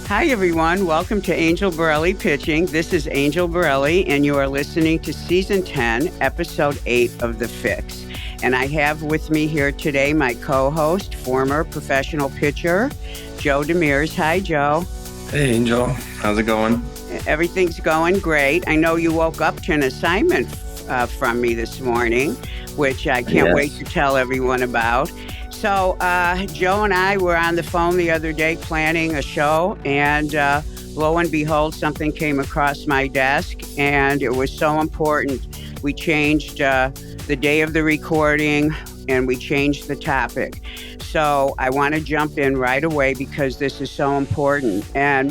Hi, everyone. Welcome to Angel Borrelli Pitching. This is Angel Borrelli, and you are listening to Season 10, Episode 8 of The FIX. And I have with me here today my co-host, former professional pitcher, Joe Demers. Hi, Joe. Hey, Angel. How's it going? Everything's going great. I know you woke up to an assignment from me this morning, which I can't wait to tell everyone about. So Joe and I were on the phone the other day planning a show, and lo and behold, something came across my desk, and it was so important. We changed the day of the recording, and we changed the topic. So I want to jump in right away because this is so important. And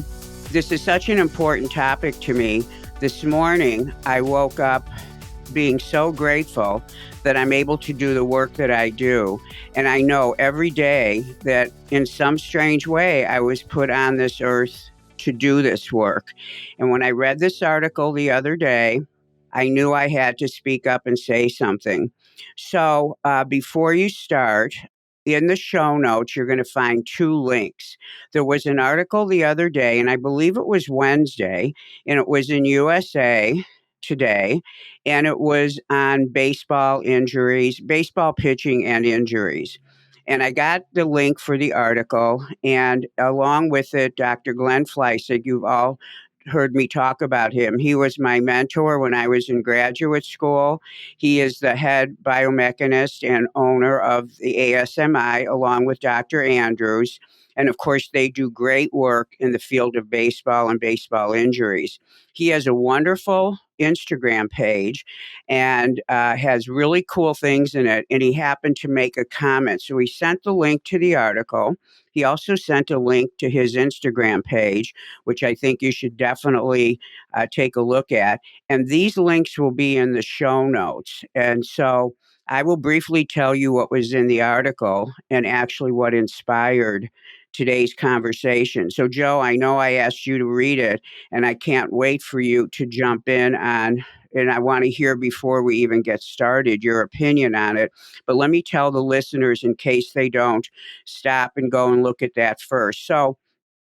this is such an important topic to me. This morning, I woke up being so grateful that I'm able to do the work that I do. And I know every day that in some strange way, I was put on this earth to do this work. And when I read this article the other day, I knew I had to speak up and say something. So before you start, in the show notes, you're going to find two links. There was an article the other day, and I believe it was Wednesday, and it was in USA Today, and it was on baseball injuries, baseball pitching and injuries. And I got the link for the article, and along with it, Dr. Glenn Fleissig, you've all heard me talk about him. He was my mentor when I was in graduate school. He is the head biomechanist and owner of the ASMI, along with Dr. Andrews. And of course, they do great work in the field of baseball and baseball injuries. He has a wonderful Instagram page and has really cool things in it. And he happened to make a comment. So he sent the link to the article. He also sent a link to his Instagram page, which I think you should definitely take a look at. And these links will be in the show notes. And so I will briefly tell you what was in the article and actually what inspired today's conversation. So, Joe, I know I asked you to read it, and I can't wait for you to jump in on, and I want to hear before we even get started your opinion on it. But let me tell the listeners, in case they don't, stop and go and look at that first. So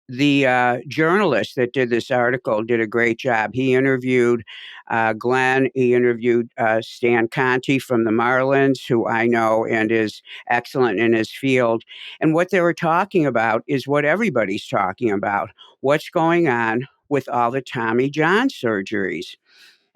the journalist that did this article did a great job. He interviewed Glenn. He interviewed Stan Conti from the Marlins, who I know and is excellent in his field. And what they were talking about is what everybody's talking about. What's going on with all the Tommy John surgeries?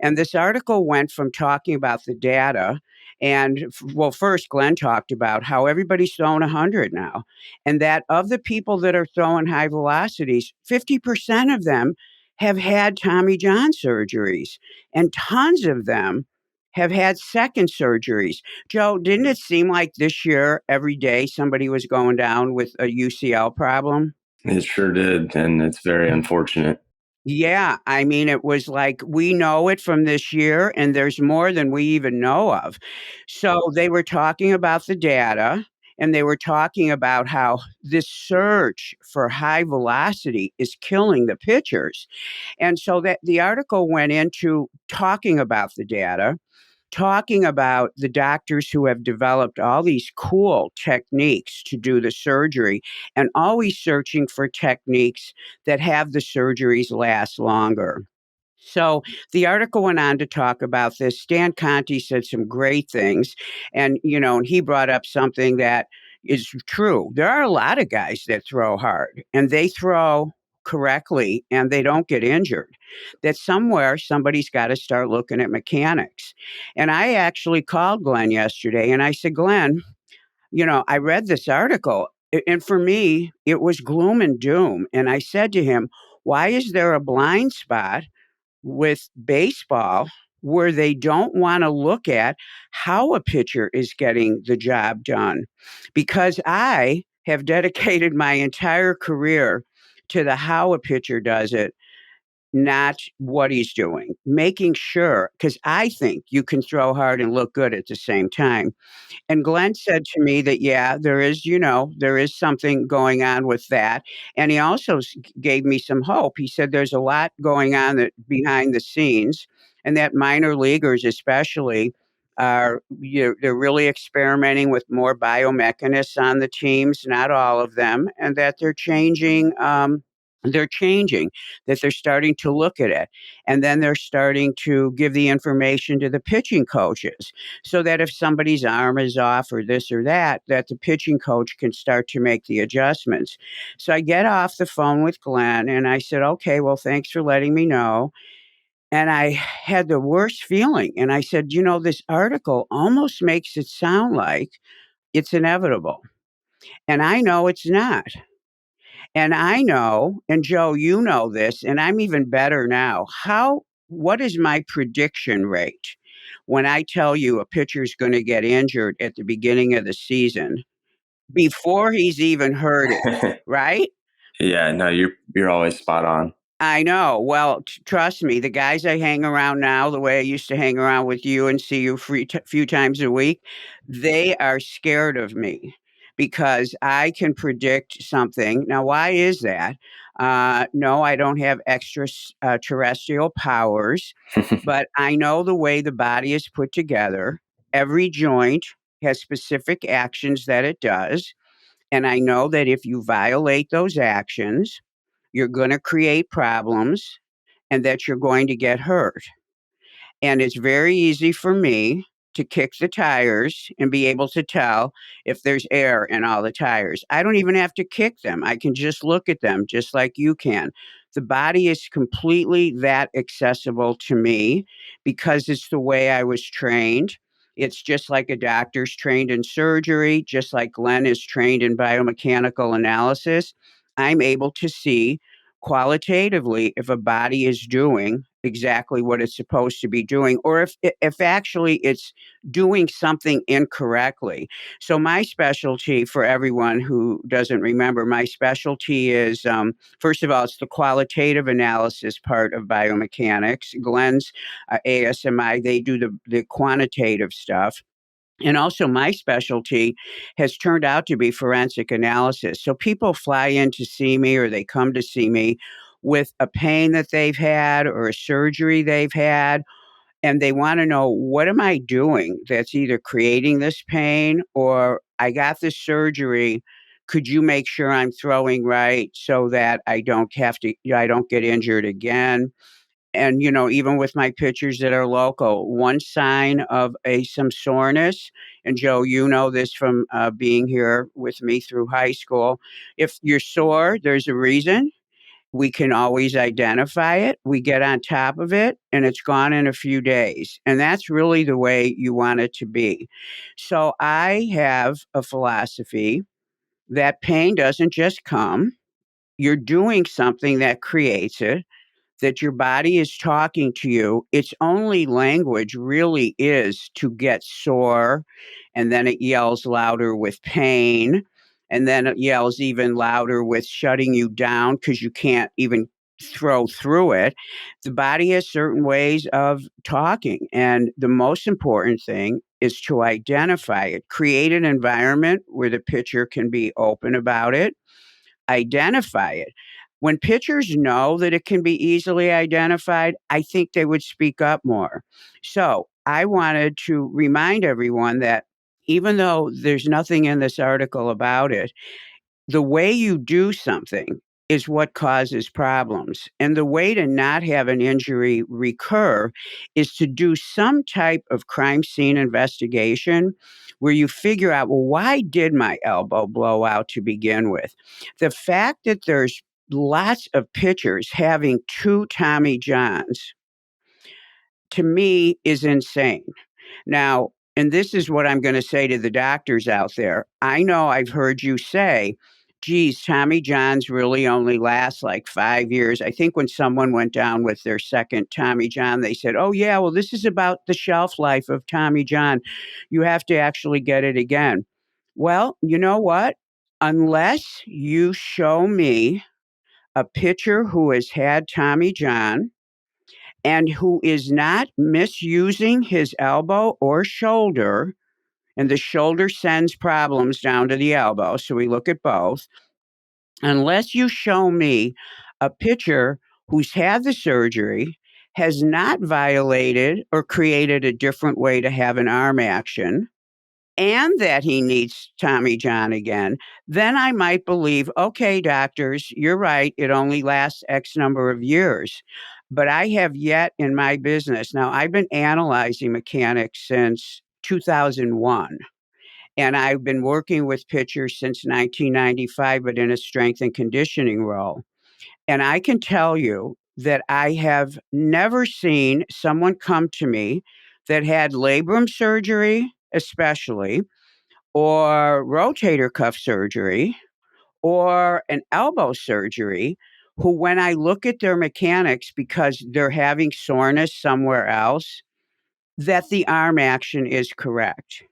And this article went from talking about the data and, well, first, Glenn talked about how everybody's throwing 100 now. And that of the people that are throwing high velocities, 50% of them have had Tommy John surgeries. And tons of them have had second surgeries. Joe, didn't it seem like this year, every day, somebody was going down with a UCL problem? It sure did, and it's very unfortunate. Yeah, I mean, it was like, we know it from this year, and there's more than we even know of. So they were talking about the data, and they were talking about how this surge for high velocity is killing the pitchers. And so that the article went into talking about the data, talking about the doctors who have developed all these cool techniques to do the surgery and always searching for techniques that have the surgeries last longer. So the article went on to talk about this. Stan Conti said some great things. And, and he brought up something that is true. There are a lot of guys that throw hard and they throw correctly and they don't get injured. That somewhere somebody's got to start looking at mechanics. And I actually called Glenn yesterday and I said, Glenn, I read this article. And for me, it was gloom and doom. And I said to him, why is there a blind spot with baseball where they don't want to look at how a pitcher is getting the job done? Because I have dedicated my entire career to the how a pitcher does it, not what he's doing, making sure, because I think you can throw hard and look good at the same time. And Glenn said to me that, yeah, there is something going on with that. And he also gave me some hope. He said there's a lot going on that behind the scenes, and that minor leaguers, especially, they're really experimenting with more biomechanists on the teams, not all of them, and that they're changing. they're changing, that they're starting to look at it. And then they're starting to give the information to the pitching coaches so that if somebody's arm is off or this or that, that the pitching coach can start to make the adjustments. So I get off the phone with Glenn and I said, okay, well, thanks for letting me know. And I had the worst feeling. And I said, this article almost makes it sound like it's inevitable. And I know it's not. And I know, and Joe, you know this, and I'm even better now. What is my prediction rate when I tell you a pitcher's going to get injured at the beginning of the season before he's even heard it, right? Yeah, no, you're always spot on. I know. Well, trust me, the guys I hang around now, the way I used to hang around with you and see you few times a week, they are scared of me because I can predict something. Now, why is that? No, I don't have extra terrestrial powers, but I know the way the body is put together. Every joint has specific actions that it does. And I know that if you violate those actions, you're going to create problems and that you're going to get hurt. And it's very easy for me to kick the tires and be able to tell if there's air in all the tires. I don't even have to kick them. I can just look at them just like you can. The body is completely that accessible to me because it's the way I was trained. It's just like a doctor's trained in surgery, just like Glenn is trained in biomechanical analysis. I'm able to see qualitatively if a body is doing exactly what it's supposed to be doing, or if actually it's doing something incorrectly. So my specialty, for everyone who doesn't remember, my specialty is first of all, it's the qualitative analysis part of biomechanics. Glenn's ASMI, they do the quantitative stuff. And also, my specialty has turned out to be forensic analysis. So people fly in to see me or they come to see me with a pain that they've had or a surgery they've had. And they want to know, what am I doing that's either creating this pain or I got this surgery? Could you make sure I'm throwing right so that I don't get injured again? And even with my pitchers that are local, one sign of some soreness, and Joe, you know this from being here with me through high school, if you're sore, there's a reason. We can always identify it. We get on top of it and it's gone in a few days. And that's really the way you want it to be. So I have a philosophy that pain doesn't just come. You're doing something that creates it, that your body is talking to you. Its only language really is to get sore, and then it yells louder with pain, and then it yells even louder with shutting you down because you can't even throw through it. The body has certain ways of talking, and the most important thing is to identify it. Create an environment where the pitcher can be open about it. Identify it. When pitchers know that it can be easily identified, I think they would speak up more. So I wanted to remind everyone that even though there's nothing in this article about it, the way you do something is what causes problems. And the way to not have an injury recur is to do some type of crime scene investigation where you figure out, well, why did my elbow blow out to begin with? The fact that there's lots of pitchers having two Tommy Johns, to me, is insane. Now, and this is what I'm going to say to the doctors out there. I know I've heard you say, geez, Tommy Johns really only last like 5 years. I think when someone went down with their second Tommy John, they said, oh, yeah, well, this is about the shelf life of Tommy John. You have to actually get it again. Well, you know what? Unless you show me a pitcher who has had Tommy John and who is not misusing his elbow or shoulder, and the shoulder sends problems down to the elbow. So we look at both. Unless you show me a pitcher who's had the surgery, has not violated or created a different way to have an arm action, and that he needs Tommy John again, then I might believe, okay, doctors, you're right. It only lasts X number of years. But I have yet in my business, now I've been analyzing mechanics since 2001. And I've been working with pitchers since 1995, but in a strength and conditioning role. And I can tell you that I have never seen someone come to me that had labrum surgery, especially, or rotator cuff surgery, or an elbow surgery, who, when I look at their mechanics because they're having soreness somewhere else, that the arm action is correct.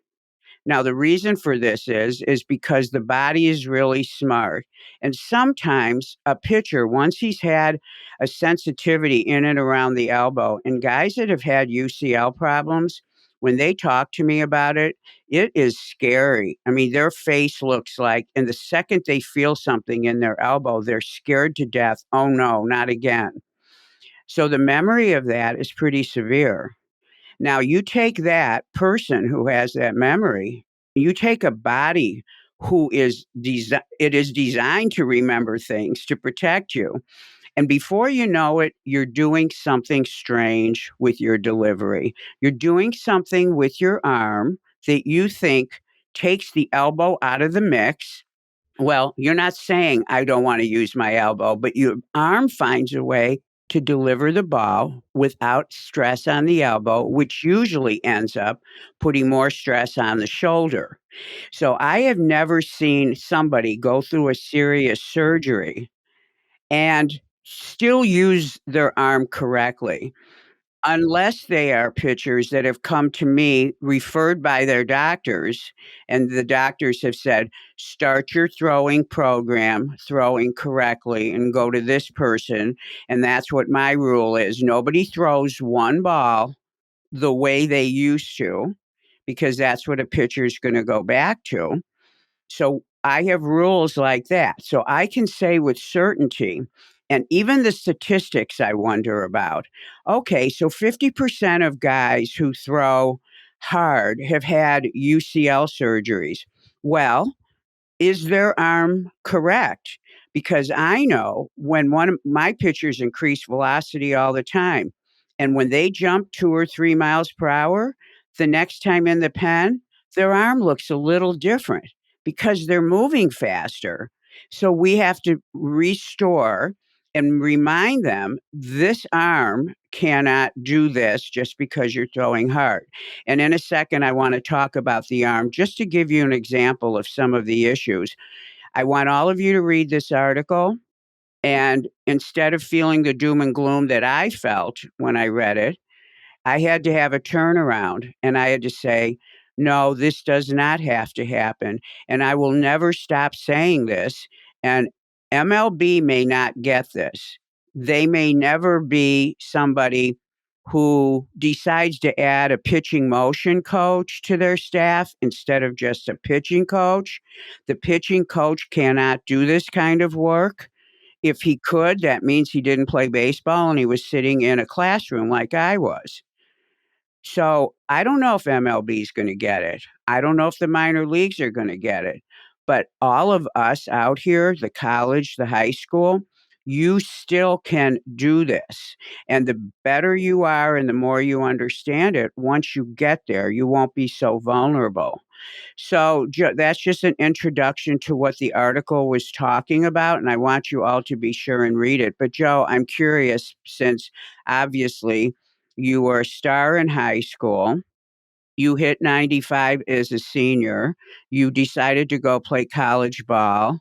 Now, the reason for this is because the body is really smart. And sometimes a pitcher, once he's had a sensitivity in and around the elbow, and guys that have had UCL problems, when they talk to me about it, it is scary. I mean, their face looks like, and the second they feel something in their elbow, they're scared to death. Oh no, not again. So the memory of that is pretty severe. Now, you take that person who has that memory, you take a body who it is designed to remember things to protect you. And before you know it, you're doing something strange with your delivery. You're doing something with your arm that you think takes the elbow out of the mix. Well, you're not saying, I don't want to use my elbow, but your arm finds a way to deliver the ball without stress on the elbow, which usually ends up putting more stress on the shoulder. So I have never seen somebody go through a serious surgery and still use their arm correctly. Unless they are pitchers that have come to me referred by their doctors, and the doctors have said, "Start your throwing program, throwing correctly, and go to this person." And that's what my rule is. Nobody throws one ball the way they used to, because that's what a pitcher is going to go back to. So I have rules like that. So I can say with certainty, and even the statistics I wonder about. Okay, so 50% of guys who throw hard have had UCL surgeries. Well, is their arm correct? Because I know when one of my pitchers increase velocity all the time, and when they jump 2 or 3 miles per hour, the next time in the pen, their arm looks a little different because they're moving faster. So we have to restore and remind them this arm cannot do this just because you're throwing hard. And in a second, I want to talk about the arm just to give you an example of some of the issues. I want all of you to read this article. And instead of feeling the doom and gloom that I felt when I read it, I had to have a turnaround and I had to say, no, this does not have to happen. And I will never stop saying this. And MLB may not get this. They may never be somebody who decides to add a pitching motion coach to their staff instead of just a pitching coach. The pitching coach cannot do this kind of work. If he could, that means he didn't play baseball and he was sitting in a classroom like I was. So I don't know if MLB is going to get it. I don't know if the minor leagues are going to get it. But all of us out here, the college, the high school, you still can do this. And the better you are and the more you understand it, once you get there, you won't be so vulnerable. So that's just an introduction to what the article was talking about. And I want you all to be sure and read it. But Joe, I'm curious, since obviously you were a star in high school. You hit 95 as a senior. You decided to go play college ball.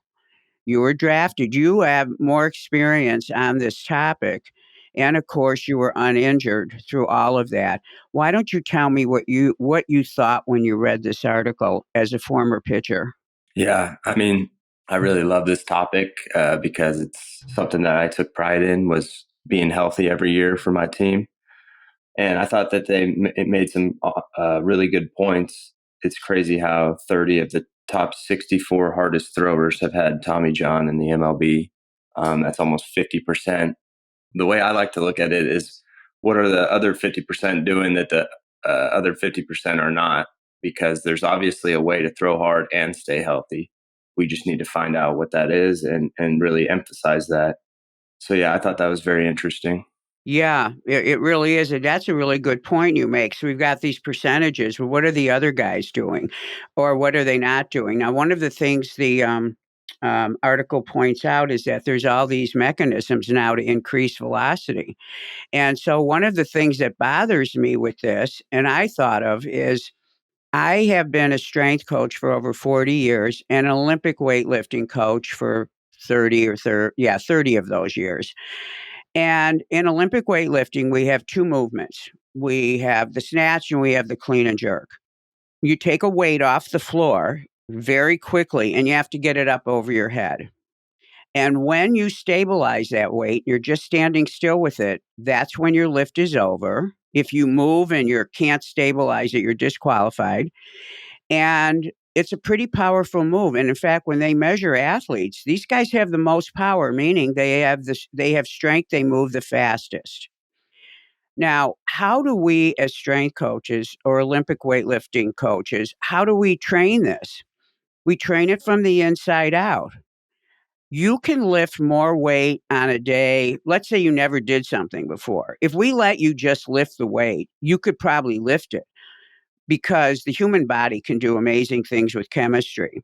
You were drafted. You have more experience on this topic. And of course, you were uninjured through all of that. Why don't you tell me what you thought when you read this article as a former pitcher? Yeah, I mean, I really love this topic because it's something that I took pride in was being healthy every year for my team, and I thought that it made some really good points. It's crazy how 30 of the top 64 hardest throwers have had Tommy John in the MLB. That's almost 50%. The way I like to look at it is, what are the other 50% doing that the other 50% are not? because there's obviously a way to throw hard and stay healthy. We just need to find out what that is and really emphasize that. So yeah, I thought that was very interesting. Yeah, it really is, and that's a really good point you make. So we've got these percentages. Well, what are the other guys doing, or what are they not doing? Now, one of the things the article points out is that there's all these mechanisms now to increase velocity. And so one of the things that bothers me with this, and I thought of, is I have been a strength coach for over 40 years and an Olympic weightlifting coach for 30 of those years. And in Olympic weightlifting, we have two movements. We have the snatch and we have the clean and jerk. You take a weight off the floor very quickly and you have to get it up over your head. And when you stabilize that weight, you're just standing still with it. That's when your lift is over. If you move and you can't stabilize it, you're disqualified. And it's a pretty powerful move. And in fact, when they measure athletes, these guys have the most power, meaning they have strength, they move the fastest. Now, how do we as strength coaches or Olympic weightlifting coaches, how do we train this? We train it from the inside out. You can lift more weight on a day. Let's say you never did something before. If we let you just lift the weight, you could probably lift it because the human body can do amazing things with chemistry.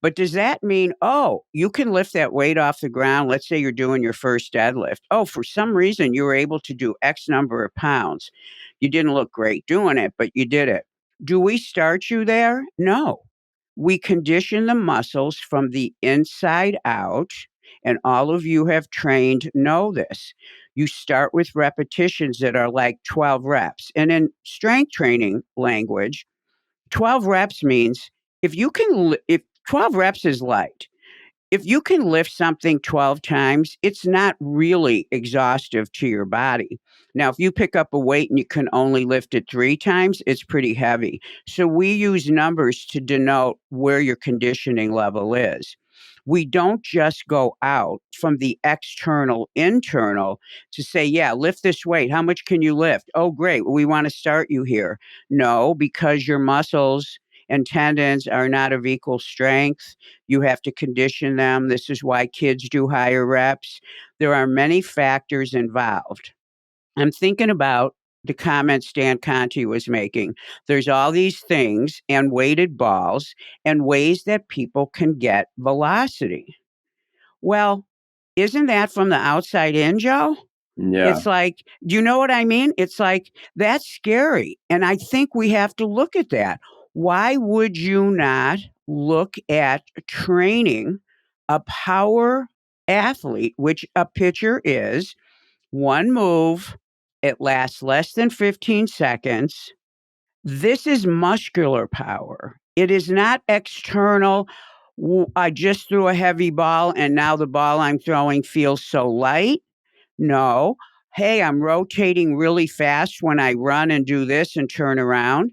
But does that mean, oh, you can lift that weight off the ground? Let's say you're doing your first deadlift. Oh, for some reason, you were able to do X number of pounds. You didn't look great doing it, but you did it. Do we start you there? No. We condition the muscles from the inside out. And all of you have trained know this. You start with repetitions that are like 12 reps. And in strength training language, 12 reps means if 12 reps is light, if you can lift something 12 times, it's not really exhaustive to your body. Now, if you pick up a weight and you can only lift it 3 times, it's pretty heavy. So we use numbers to denote where your conditioning level is. We don't just go out from the external, internal to say, yeah, lift this weight. How much can you lift? Oh, great. We want to start you here. No, because your muscles and tendons are not of equal strength. You have to condition them. This is why kids do higher reps. There are many factors involved. I'm thinking about the comment Stan Conti was making. There's all these things and weighted balls and ways that people can get velocity. Well, isn't that from the outside in, Joe? Yeah. It's like, do you know what I mean? It's like, that's scary. And I think we have to look at that. Why would you not look at training a power athlete, which a pitcher is, one move, it lasts less than 15 seconds. This is muscular power. It is not external. I just threw a heavy ball and now the ball I'm throwing feels so light. No. Hey, I'm rotating really fast when I run and do this and turn around.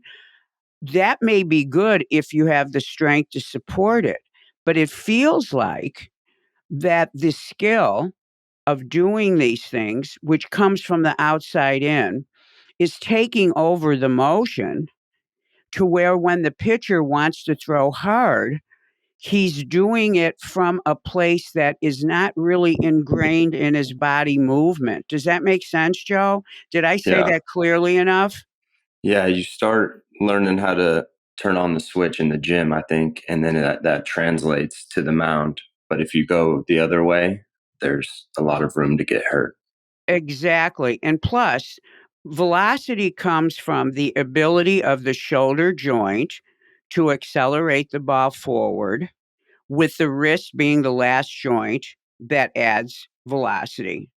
That may be good if you have the strength to support it. But it feels like that the skill of doing these things, which comes from the outside in, is taking over the motion to where when the pitcher wants to throw hard, he's doing it from a place that is not really ingrained in his body movement. Does that make sense, Joe? Did I say Yeah. that clearly enough? Yeah. You start learning how to turn on the switch in the gym, I think, and then that translates to the mound. But if you go the other way, there's a lot of room to get hurt. Exactly. And plus, velocity comes from the ability of the shoulder joint to accelerate the ball forward, with the wrist being the last joint that adds velocity.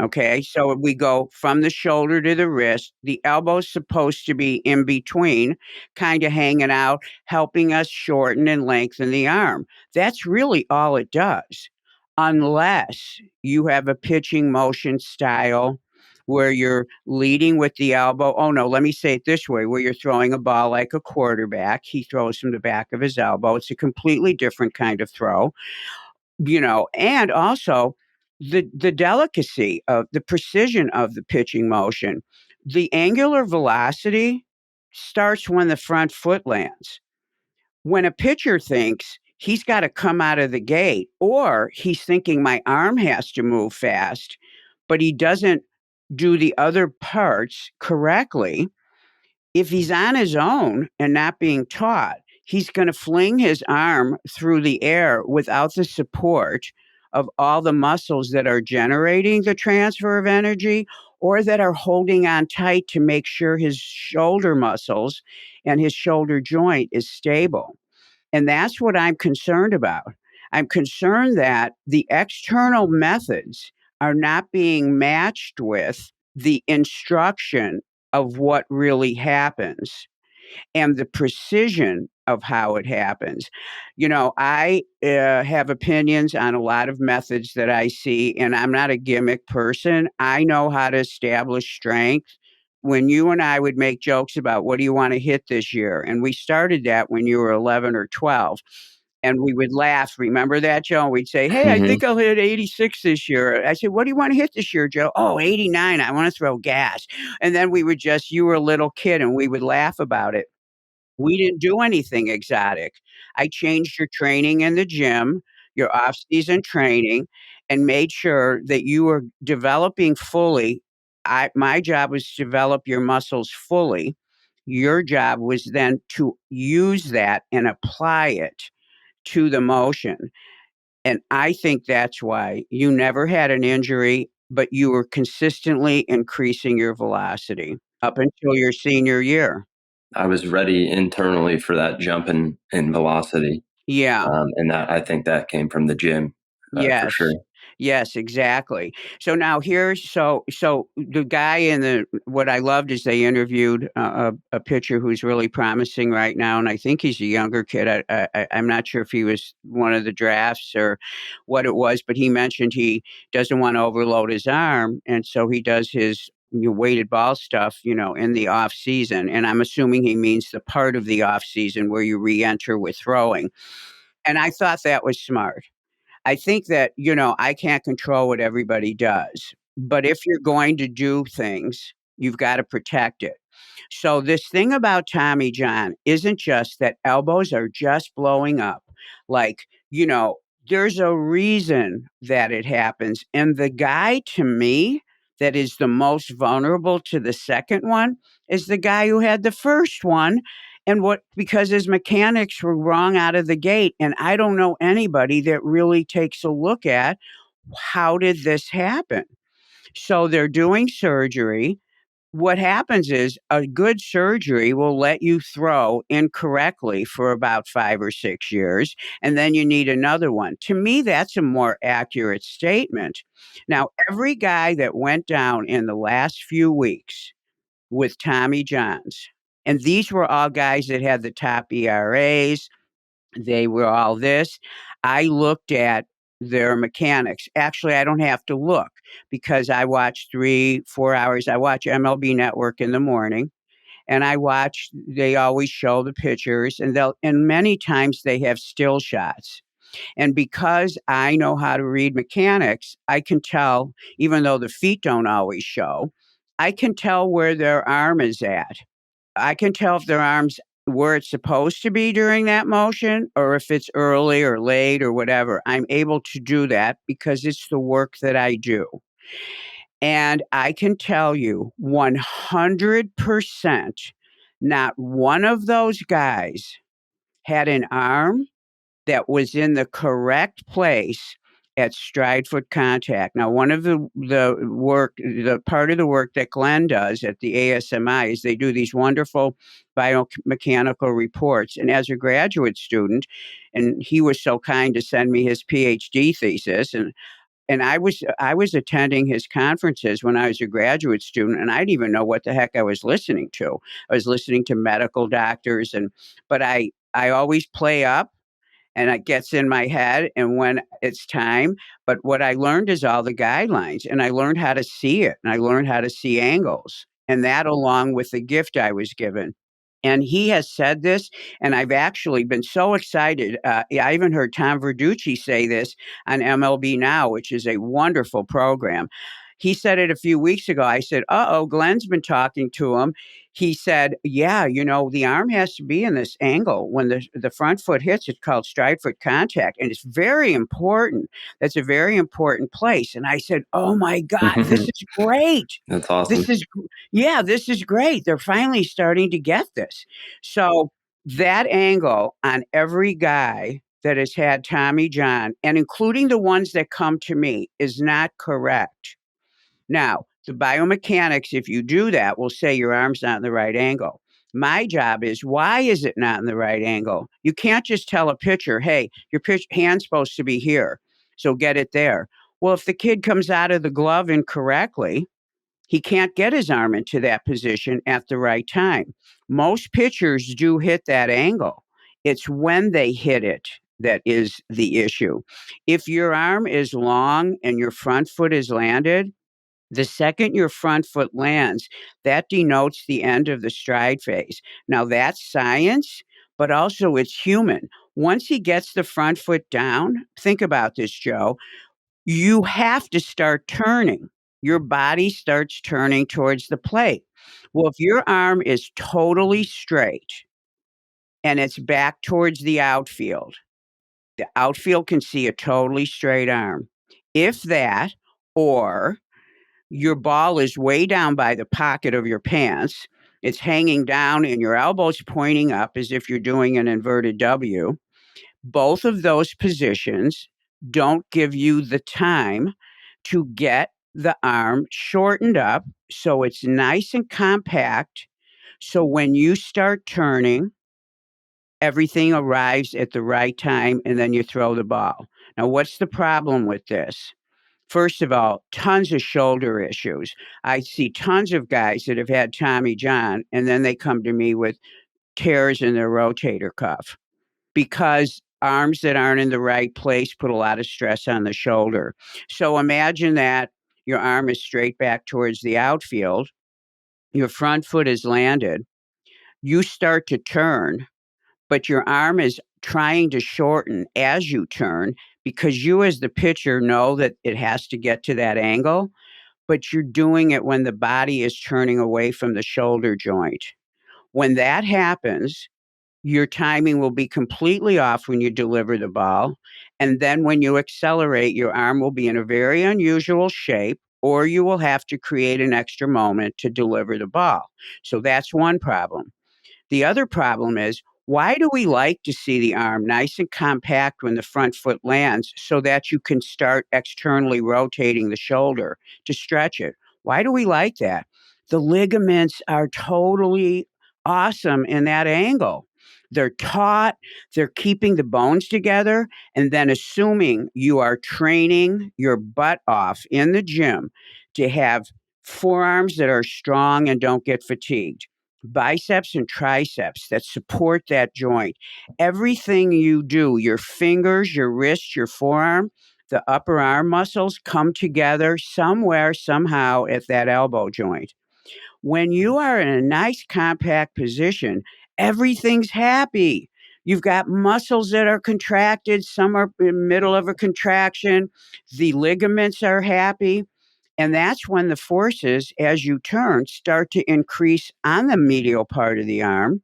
Okay, so we go from the shoulder to the wrist. The elbow's supposed to be in between, kind of hanging out, helping us shorten and lengthen the arm. That's really all it does, unless you have a pitching motion style where you're leading with the elbow. Oh, no, let me say it this way, where you're throwing a ball like a quarterback. He throws from the back of his elbow. It's a completely different kind of throw, and also the delicacy of the precision of the pitching motion, the angular velocity starts when the front foot lands. When a pitcher thinks he's got to come out of the gate, or he's thinking my arm has to move fast, but he doesn't do the other parts correctly, if he's on his own and not being taught, he's going to fling his arm through the air without the support of all the muscles that are generating the transfer of energy or that are holding on tight to make sure his shoulder muscles and his shoulder joint is stable. And that's what I'm concerned about. I'm concerned that the external methods are not being matched with the instruction of what really happens and the precision of how it happens. I have opinions on a lot of methods that I see, and I'm not a gimmick person. I know how to establish strength. When you and I would make jokes about what do you want to hit this year, and we started that when you were 11 or 12. And we would laugh. Remember that, Joe? And we'd say, hey, I Mm-hmm. think I'll hit 86 this year. I said, what do you want to hit this year, Joe? Oh, 89. I want to throw gas. And then you were a little kid, and we would laugh about it. We didn't do anything exotic. I changed your training in the gym, your off-season training, and made sure that you were developing fully. My job was to develop your muscles fully. Your job was then to use that and apply it to the motion. And I think that's why you never had an injury, but you were consistently increasing your velocity up until your senior year. I was ready internally for that jump in velocity. Yeah. And that I think that came from the gym, for Yes. sure. Yes, exactly. So the guy in the what I loved is they interviewed a pitcher who's really promising right now, and I think he's a younger kid. I'm not sure if he was one of the drafts or what it was, but he mentioned he doesn't want to overload his arm, and so he does his weighted ball stuff, in the off season. And I'm assuming he means the part of the off season where you re-enter with throwing. And I thought that was smart. I think that, I can't control what everybody does, but if you're going to do things, you've got to protect it. So this thing about Tommy John isn't just that elbows are just blowing up. Like, there's a reason that it happens. And the guy to me that is the most vulnerable to the second one is the guy who had the first one. And because his mechanics were wrong out of the gate. And I don't know anybody that really takes a look at how did this happen? So they're doing surgery. What happens is a good surgery will let you throw incorrectly for about 5 or 6 years, and then you need another one. To me, that's a more accurate statement. Now, every guy that went down in the last few weeks with Tommy Johns, and these were all guys that had the top ERAs, they were all this. I looked at their mechanics. Actually, I don't have to look because I watch 3, 4 hours. I watch MLB Network in the morning and they always show the pictures and many times they have still shots. And because I know how to read mechanics, I can tell, even though the feet don't always show, I can tell where their arm is at. I can tell if their arm's where it's supposed to be during that motion or if it's early or late or whatever. I'm able to do that because it's the work that I do. And I can tell you 100% not one of those guys had an arm that was in the correct place at stride foot contact. Now, one of the part of the work that Glenn does at the ASMI is they do these wonderful biomechanical reports. And as a graduate student, and he was so kind to send me his PhD thesis, and I was attending his conferences when I was a graduate student, and I didn't even know what the heck I was listening to. I was listening to medical doctors, but I always play up and it gets in my head and when it's time. But what I learned is all the guidelines and I learned how to see it and I learned how to see angles and that along with the gift I was given. And he has said this, and I've actually been so excited. I even heard Tom Verducci say this on MLB Now, which is a wonderful program. He said it a few weeks ago. I said, "Uh-oh, Glenn's been talking to him. he said, yeah, the arm has to be in this angle. When the front foot hits, it's called stride foot contact. And it's very important. That's a very important place. And I said, oh my God, this is great. That's awesome. This is great. They're finally starting to get this. So that angle on every guy that has had Tommy John, and including the ones that come to me, is not correct. Now, the biomechanics, if you do that, will say your arm's not in the right angle. My job is, why is it not in the right angle? You can't just tell a pitcher, hey, your hand's supposed to be here, so get it there. Well, if the kid comes out of the glove incorrectly, he can't get his arm into that position at the right time. Most pitchers do hit that angle. It's when they hit it that is the issue. If your arm is long and your front foot is landed, the second your front foot lands, that denotes the end of the stride phase. Now, that's science, but also it's human. Once he gets the front foot down, think about this, Joe, you have to start turning. Your body starts turning towards the plate. Well, if your arm is totally straight and it's back towards the outfield can see a totally straight arm. If that, or your ball is way down by the pocket of your pants, it's hanging down and your elbow's pointing up as if you're doing an inverted W, both of those positions don't give you the time to get the arm shortened up so it's nice and compact. So when you start turning, everything arrives at the right time and then you throw the ball. Now, what's the problem with this? First of all, tons of shoulder issues. I see tons of guys that have had Tommy John, and then they come to me with tears in their rotator cuff because arms that aren't in the right place put a lot of stress on the shoulder. So imagine that your arm is straight back towards the outfield, your front foot is landed, you start to turn, but your arm is trying to shorten as you turn because you as the pitcher know that it has to get to that angle, but you're doing it when the body is turning away from the shoulder joint. When that happens, your timing will be completely off when you deliver the ball. And then when you accelerate, your arm will be in a very unusual shape, or you will have to create an extra moment to deliver the ball. So that's one problem. The other problem is, why do we like to see the arm nice and compact when the front foot lands so that you can start externally rotating the shoulder to stretch it? Why do we like that? The ligaments are totally awesome in that angle. They're taut, they're keeping the bones together, and then assuming you are training your butt off in the gym to have forearms that are strong and don't get fatigued, biceps and triceps that support that joint. Everything you do, your fingers, your wrist, your forearm, the upper arm muscles come together somewhere, somehow at that elbow joint. When you are in a nice compact position, everything's happy. You've got muscles that are contracted, some are in the middle of a contraction, the ligaments are happy. And that's when the forces, as you turn, start to increase on the medial part of the arm.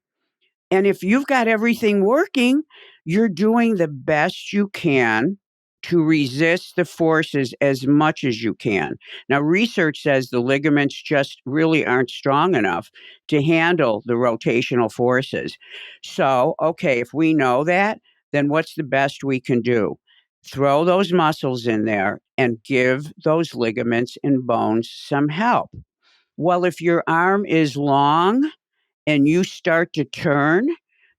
And if you've got everything working, you're doing the best you can to resist the forces as much as you can. Now, research says the ligaments just really aren't strong enough to handle the rotational forces. So, okay, if we know that, then what's the best we can do? Throw those muscles in there and give those ligaments and bones some help. Well, if your arm is long and you start to turn,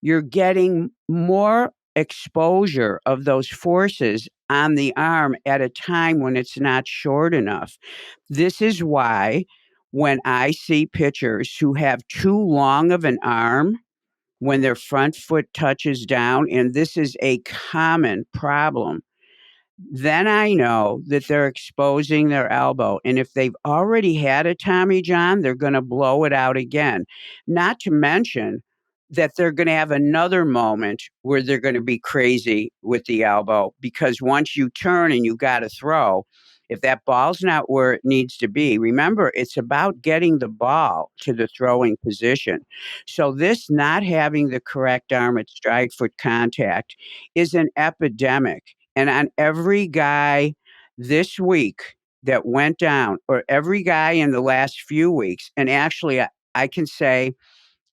you're getting more exposure of those forces on the arm at a time when it's not short enough. This is why when I see pitchers who have too long of an arm, when their front foot touches down, and this is a common problem, then I know that they're exposing their elbow. And if they've already had a Tommy John, they're going to blow it out again. Not to mention that they're going to have another moment where they're going to be crazy with the elbow, because once you turn and you got to throw, If that ball's not where it needs to be, remember, it's about getting the ball to the throwing position. So this not having the correct arm at stride foot contact is an epidemic. And on every guy this week that went down, or every guy in the last few weeks, and actually I can say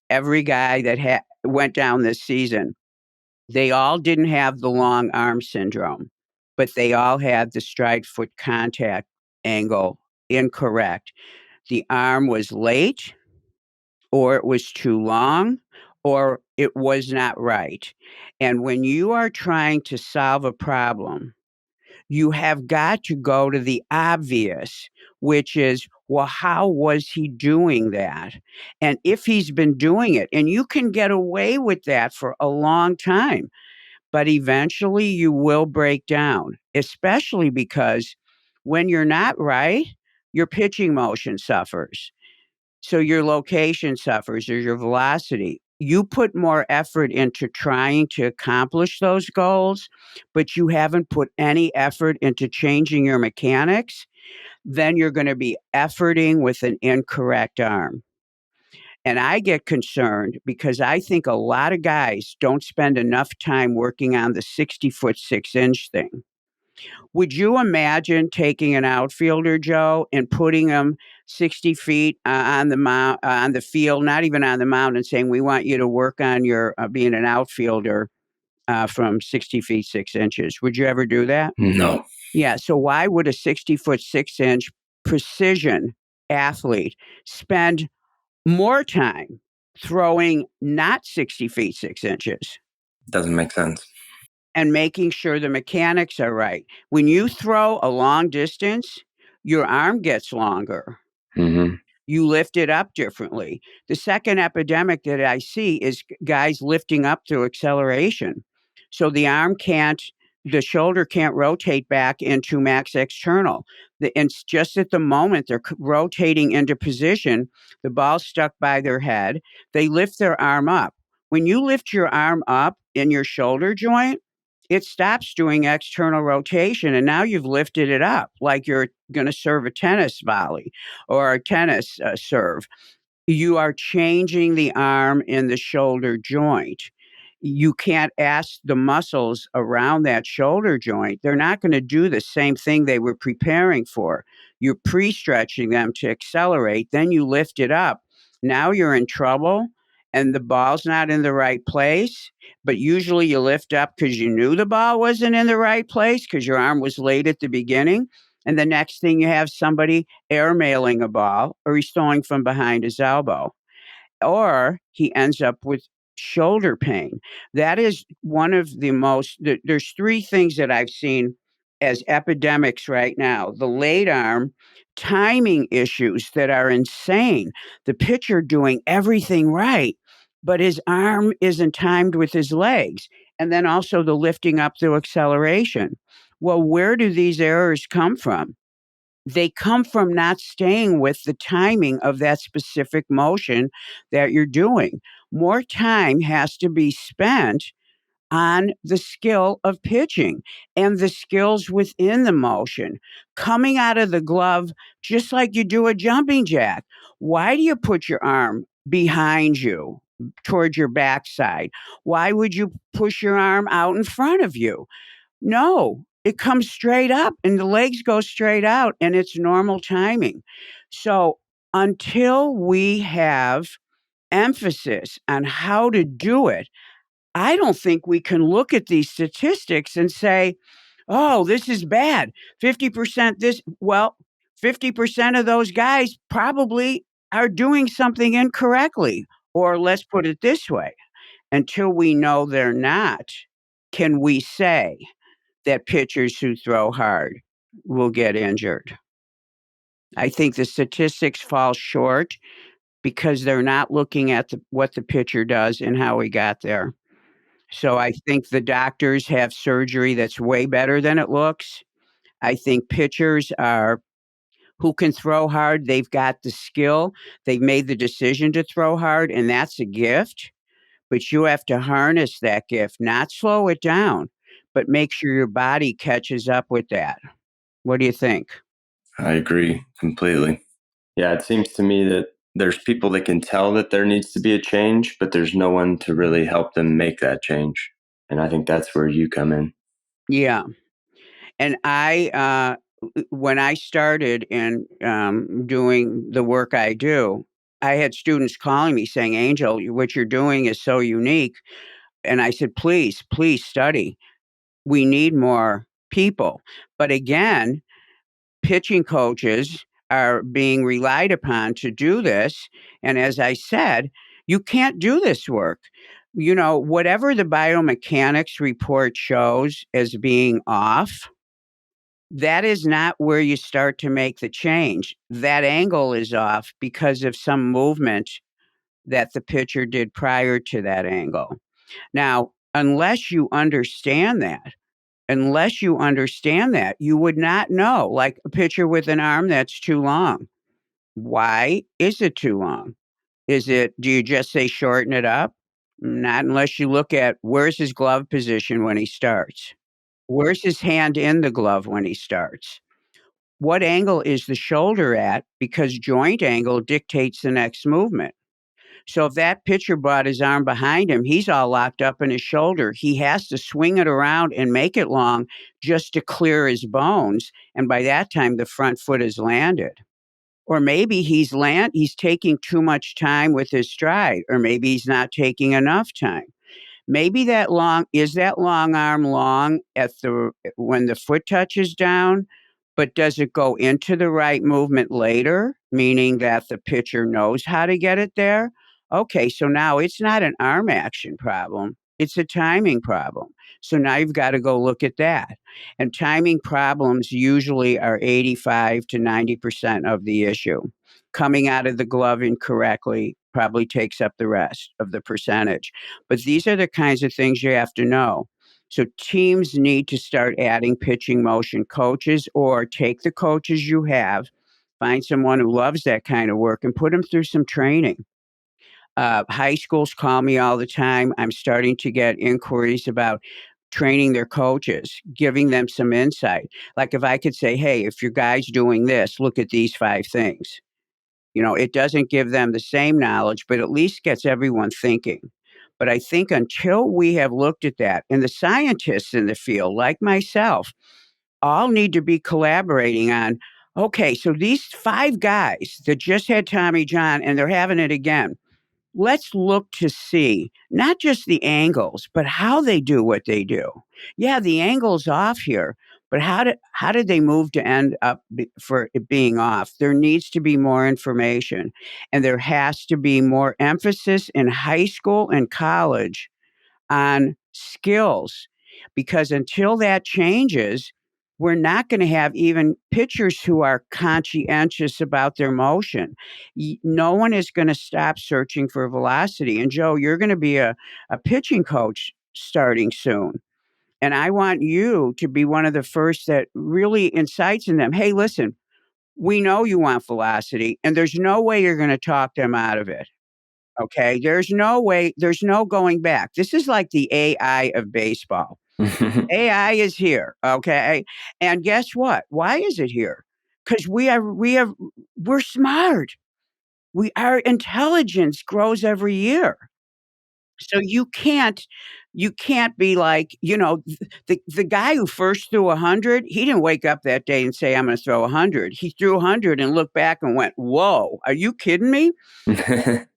every guy that went down this season, they all didn't have the long arm syndrome, but they all had the stride foot contact angle incorrect. The arm was late, or it was too long, or it was not right. And when you are trying to solve a problem, you have got to go to the obvious, which is, well, how was he doing that? And if he's been doing it, and you can get away with that for a long time, but eventually you will break down, especially because when you're not right, your pitching motion suffers. So your location suffers, or your velocity. You put more effort into trying to accomplish those goals, but you haven't put any effort into changing your mechanics, then you're going to be efforting with an incorrect arm. And I get concerned because I think a lot of guys don't spend enough time working on the 60-foot 6-inch thing. Would you imagine taking an outfielder, Joe, and putting him 60 feet on the on the field, not even on the mound, and saying, "We want you to work on your being an outfielder from 60 feet 6 inches"? Would you ever do that? No. Yeah. So why would a 60-foot 6-inch precision athlete spend more time throwing not 60 feet 6 inches? Doesn't make sense. And making sure the mechanics are right. When you throw a long distance, your arm gets longer. Mm-hmm. You lift it up differently. The second epidemic that I see is guys lifting up through acceleration. So the shoulder can't rotate back into max external. It's just at the moment they're rotating into position, the ball's stuck by their head. They lift their arm up. When you lift your arm up in your shoulder joint, it stops doing external rotation, and now you've lifted it up like you're going to serve a tennis volley or a tennis serve. You are changing the arm in the shoulder joint. You can't ask the muscles around that shoulder joint. They're not going to do the same thing they were preparing for. You're pre-stretching them to accelerate, then you lift it up. Now you're in trouble and the ball's not in the right place, but usually you lift up because you knew the ball wasn't in the right place because your arm was late at the beginning. And the next thing you have somebody airmailing a ball, or he's throwing from behind his elbow, or he ends up with shoulder pain. That is one of the there's three things that I've seen as epidemics right now. The late arm, timing issues that are insane. The pitcher doing everything right, but his arm isn't timed with his legs. And then also the lifting up through acceleration. Well, where do these errors come from? They come from not staying with the timing of that specific motion that you're doing. More time has to be spent on the skill of pitching and the skills within the motion, coming out of the glove just like you do a jumping jack. Why do you put your arm behind you towards your backside? Why would you push your arm out in front of you? No, it comes straight up and the legs go straight out and it's normal timing. So until we have emphasis on how to do it, I don't think we can look at these statistics and say, oh, this is bad. 50% this. Well, 50% of those guys probably are doing something incorrectly. Or let's put it this way, until we know they're not, can we say that pitchers who throw hard will get injured? I think the statistics fall short because they're not looking at what the pitcher does and how he got there. So I think the doctors have surgery that's way better than it looks. I think pitchers are who can throw hard. They've got the skill. They've made the decision to throw hard, and that's a gift. But you have to harness that gift, not slow it down, but make sure your body catches up with that. What do you think? I agree completely. Yeah, it seems to me that there's people that can tell that there needs to be a change, but there's no one to really help them make that change. And I think that's where you come in. Yeah. And when I started in doing the work I do, I had students calling me saying, Angel, what you're doing is so unique. And I said, please, please study. We need more people. But again, pitching coaches are being relied upon to do this. And as I said, you can't do this work. Whatever the biomechanics report shows as being off, that is not where you start to make the change. That angle is off because of some movement that the pitcher did prior to that angle. Now, unless you understand that, you would not know. Like a pitcher with an arm that's too long. Why is it too long? Do you just say shorten it up? Not unless you look at where's his glove position when he starts. Where's his hand in the glove when he starts? What angle is the shoulder at? Because joint angle dictates the next movement. So if that pitcher brought his arm behind him, he's all locked up in his shoulder. He has to swing it around and make it long just to clear his bones. And by that time, the front foot has landed. Or maybe he's taking too much time with his stride, or maybe he's not taking enough time. Maybe that long arm long when the foot touches down, but does it go into the right movement later, meaning that the pitcher knows how to get it there? Okay, so now it's not an arm action problem, it's a timing problem. So now you've got to go look at that. And timing problems usually are 85 to 90% of the issue. Coming out of the glove incorrectly probably takes up the rest of the percentage. But these are the kinds of things you have to know. So teams need to start adding pitching motion coaches, or take the coaches you have, find someone who loves that kind of work and put them through some training. High schools call me all the time. I'm starting to get inquiries about training their coaches, giving them some insight. Like if I could say, hey, if your guy's doing this, look at these 5 things. It doesn't give them the same knowledge, but at least gets everyone thinking. But I think until we have looked at that, and the scientists in the field, like myself, all need to be collaborating on, okay, so these 5 guys that just had Tommy John and they're having it again, let's look to see not just the angles, but how they do what they do. Yeah, the angle's off here, but how did they move to end up for it being off? There needs to be more information, and there has to be more emphasis in high school and college on skills, because until that changes, we're not going to have even pitchers who are conscientious about their motion. No one is going to stop searching for velocity. And Joe, you're going to be a pitching coach starting soon. And I want you to be one of the first that really incites in them. Hey, listen, we know you want velocity, and there's no way you're going to talk them out of it. Okay, there's no way, there's no going back. This is like the AI of baseball. AI is here, okay? And guess what? Why is it here? Because we're smart. Our intelligence grows every year. So you can't be like, the guy who first threw 100, he didn't wake up that day and say, I'm gonna throw 100. He threw 100 and looked back and went, whoa, are you kidding me?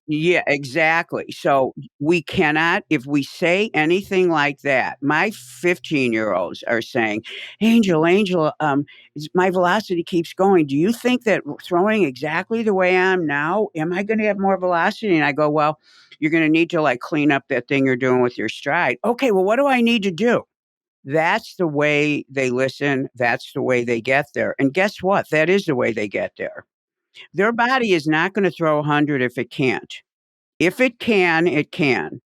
Yeah, exactly. So we cannot, if we say anything like that, my 15-year-olds are saying, Angel, my velocity keeps going. Do you think that throwing exactly the way I am now, am I going to have more velocity? And I go, well, you're going to need to like clean up that thing you're doing with your stride. Okay, well, what do I need to do? That's the way they listen. That's the way they get there. And guess what? That is the way they get there. Their body is not going to throw 100 if it can't. If it can, it can,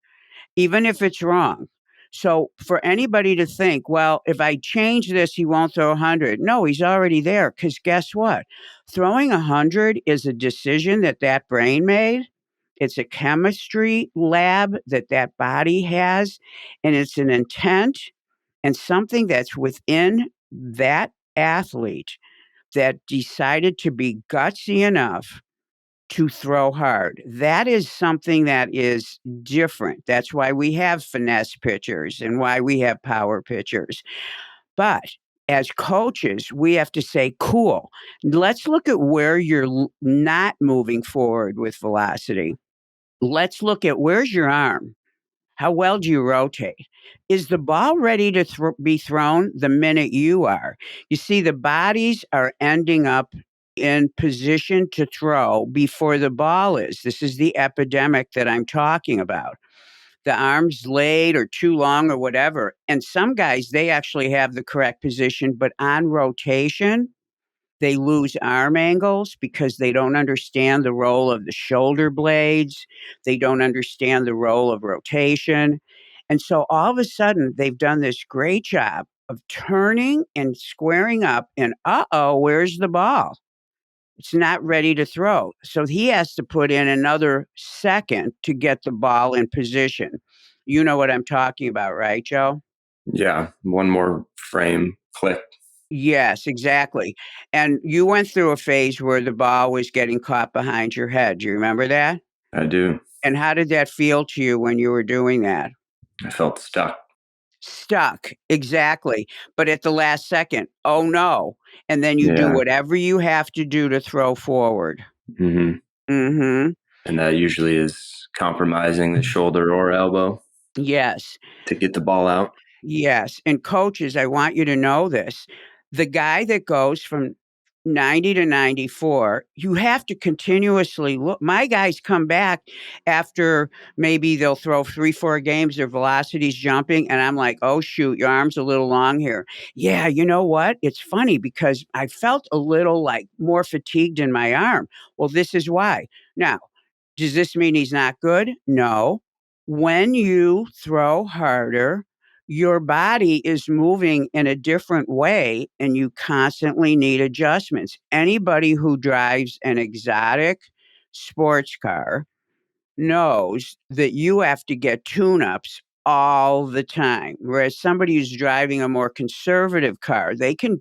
even if it's wrong. So for anybody to think, well, if I change this, he won't throw 100. No, he's already there. Because guess what? Throwing 100 is a decision that brain made. It's a chemistry lab that body has. And it's an intent and something that's within that athlete that decided to be gutsy enough to throw hard. That is something that is different. That's why we have finesse pitchers and why we have power pitchers. But as coaches, we have to say, cool, let's look at where you're not moving forward with velocity. Let's look at where's your arm? How well do you rotate? Is the ball ready to be thrown the minute you are? You see, the bodies are ending up in position to throw before the ball is. This is the epidemic that I'm talking about. The arms laid or too long or whatever. And some guys, they actually have the correct position, but on rotation, they lose arm angles because they don't understand the role of the shoulder blades. They don't understand the role of rotation. And so all of a sudden, they've done this great job of turning and squaring up, and where's the ball? It's not ready to throw. So he has to put in another second to get the ball in position. You know what I'm talking about, right, Joe? Yeah. One more frame click. Yes, exactly. And you went through a phase where the ball was getting caught behind your head. Do you remember that? I do. And how did that feel to you when you were doing that? I felt stuck. Stuck, exactly. But at the last second, oh no. And then you do Yeah. whatever you have to do to throw forward. Hmm. Mm-hmm. And that usually is compromising the shoulder or elbow Yes. to get the ball out. Yes, and coaches, I want you to know this. The guy that goes from 90 to 94, you have to continuously look. My guys come back after maybe they'll throw 3, 4 games, their velocity's jumping, and I'm like, oh, shoot, your arm's a little long here. Yeah, you know what? It's funny because I felt a little like more fatigued in my arm. Well, this is why. Now, does this mean he's not good? No. When you throw harder, your body is moving in a different way and you constantly need adjustments. Anybody who drives an exotic sports car knows that you have to get tune-ups all the time. Whereas somebody who's driving a more conservative car, they can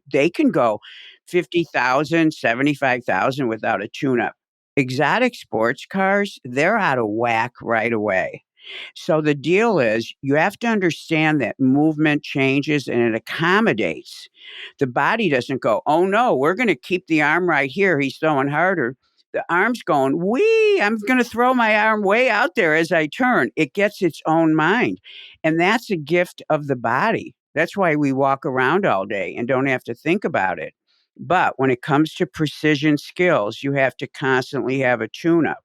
go 50,000, 75,000 without a tune-up. Exotic sports cars, they're out of whack right away. So the deal is you have to understand that movement changes and it accommodates. The body doesn't go, oh no, we're going to keep the arm right here. He's throwing harder. The arm's going, wee, I'm going to throw my arm way out there as I turn. It gets its own mind. And that's a gift of the body. That's why we walk around all day and don't have to think about it. But when it comes to precision skills, you have to constantly have a tune up.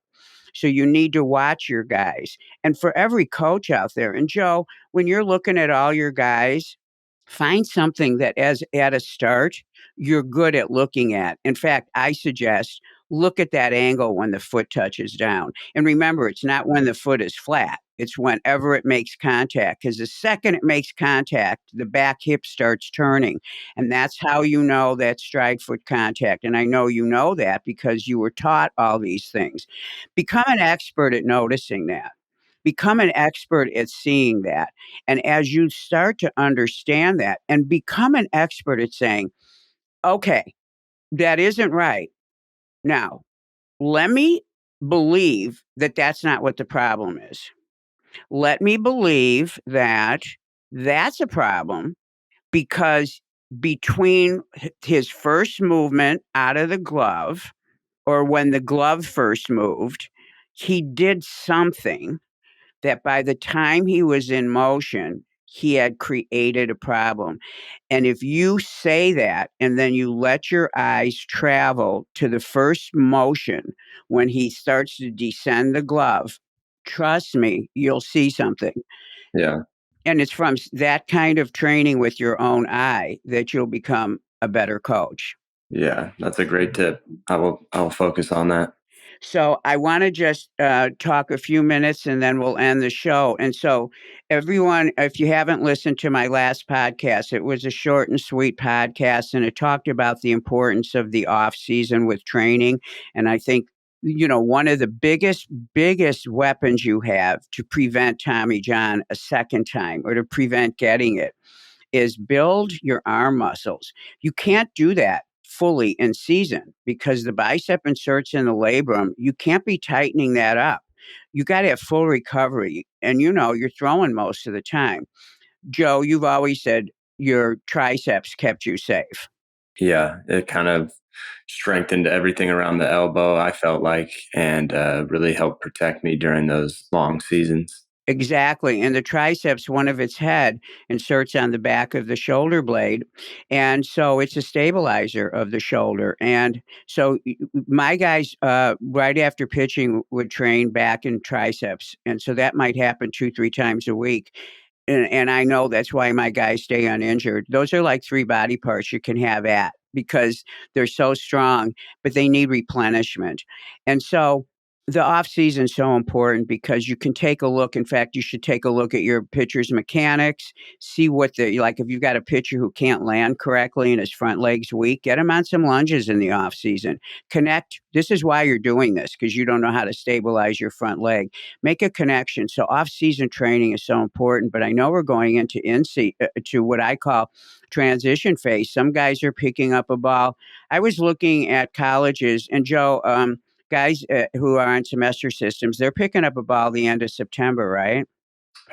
So you need to watch your guys. And for every coach out there, and Joe, when you're looking at all your guys, find something that as at a start, you're good at looking at. In fact, I suggest look at that angle when the foot touches down. And remember, it's not when the foot is flat. It's whenever it makes contact. Because the second it makes contact, the back hip starts turning. And that's how you know that stride foot contact. And I know you know that because you were taught all these things. Become an expert at noticing that. Become an expert at seeing that. And as you start to understand that and become an expert at saying, okay, that isn't right. Now, let me believe that that's not what the problem is. Let me believe that that's a problem because between his first movement out of the glove or when the glove first moved, he did something that by the time he was in motion, he had created a problem. And if you say that and then you let your eyes travel to the first motion when he starts to descend the glove, trust me, you'll see something. Yeah. And it's from that kind of training with your own eye that you'll become a better coach. Yeah. That's a great tip. I will focus on that. So I want to just talk a few minutes and then we'll end the show. And so, everyone, if you haven't listened to my last podcast, it was a short and sweet podcast, and it talked about the importance of the off season with training. And I think, one of the biggest weapons you have to prevent Tommy John a second time or to prevent getting it is build your arm muscles. You can't do that fully in season because the bicep inserts in the labrum. You can't be tightening that up. You got to have full recovery. And you're throwing most of the time. Joe, you've always said your triceps kept you safe. Yeah, it kind of strengthened everything around the elbow, I felt like, and really helped protect me during those long seasons. Exactly. And the triceps, one of its head inserts on the back of the shoulder blade. And so it's a stabilizer of the shoulder. And so my guys, right after pitching, would train back in triceps. And so that might happen 2, 3 times a week. And I know that's why my guys stay uninjured. Those are like 3 body parts you can have at because they're so strong, but they need replenishment. And so the off season is so important because you can take a look. In fact, you should take a look at your pitcher's mechanics, see what like if you've got a pitcher who can't land correctly and his front leg's weak, get him on some lunges in the off season. Connect. This is why you're doing this because you don't know how to stabilize your front leg. Make a connection. So off-season training is so important, but I know we're going into to what I call transition phase. Some guys are picking up a ball. I was looking at colleges, and Joe, guys who are on semester systems, they're picking up a ball the end of September, right?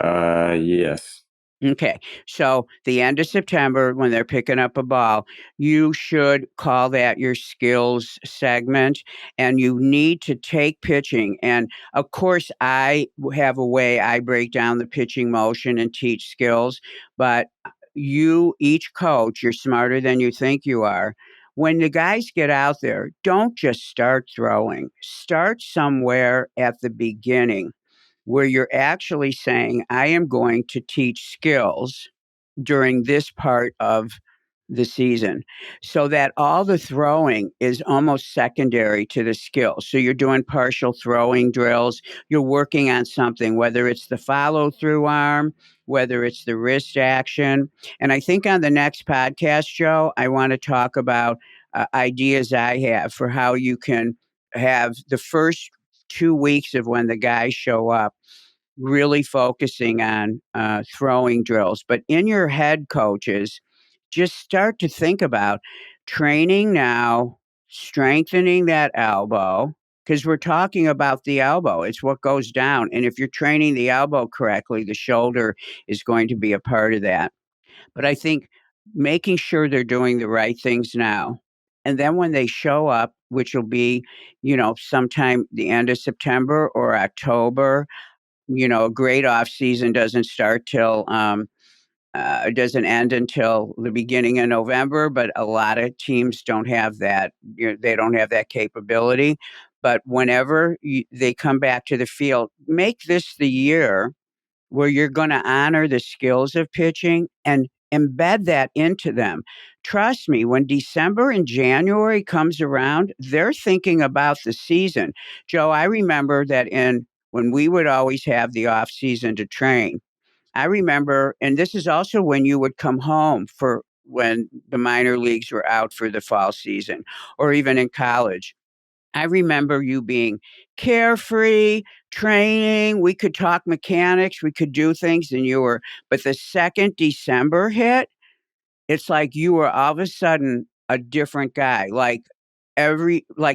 Yes. Okay. So the end of September, when they're picking up a ball, you should call that your skills segment and you need to take pitching. And of course, I have a way I break down the pitching motion and teach skills, but each coach, you're smarter than you think you are. When the guys get out there, don't just start throwing, start somewhere at the beginning where you're actually saying, I am going to teach skills during this part of the season so that all the throwing is almost secondary to the skill. So you're doing partial throwing drills, you're working on something, whether it's the follow through arm, whether it's the wrist action. And I think on the next podcast, Joe, I want to talk about ideas I have for how you can have the first 2 weeks of when the guys show up really focusing on throwing drills. But in your head, coaches, just start to think about training now, strengthening that elbow, because we're talking about the elbow. It's what goes down. And if you're training the elbow correctly, the shoulder is going to be a part of that. But I think making sure they're doing the right things now. And then when they show up, which will be, sometime the end of September or October, a great off season doesn't start till doesn't end until the beginning of November, but a lot of teams don't have that. They don't have that capability. But whenever they come back to the field, make this the year where you're going to honor the skills of pitching and embed that into them. Trust me, when December and January comes around, they're thinking about the season. Joe, I remember that when we would always have the off season to train. I remember, and this is also when you would come home for when the minor leagues were out for the fall season or even in college. I remember you being carefree, training. We could talk mechanics, we could do things, but the second December hit, it's like you were all of a sudden a different guy, like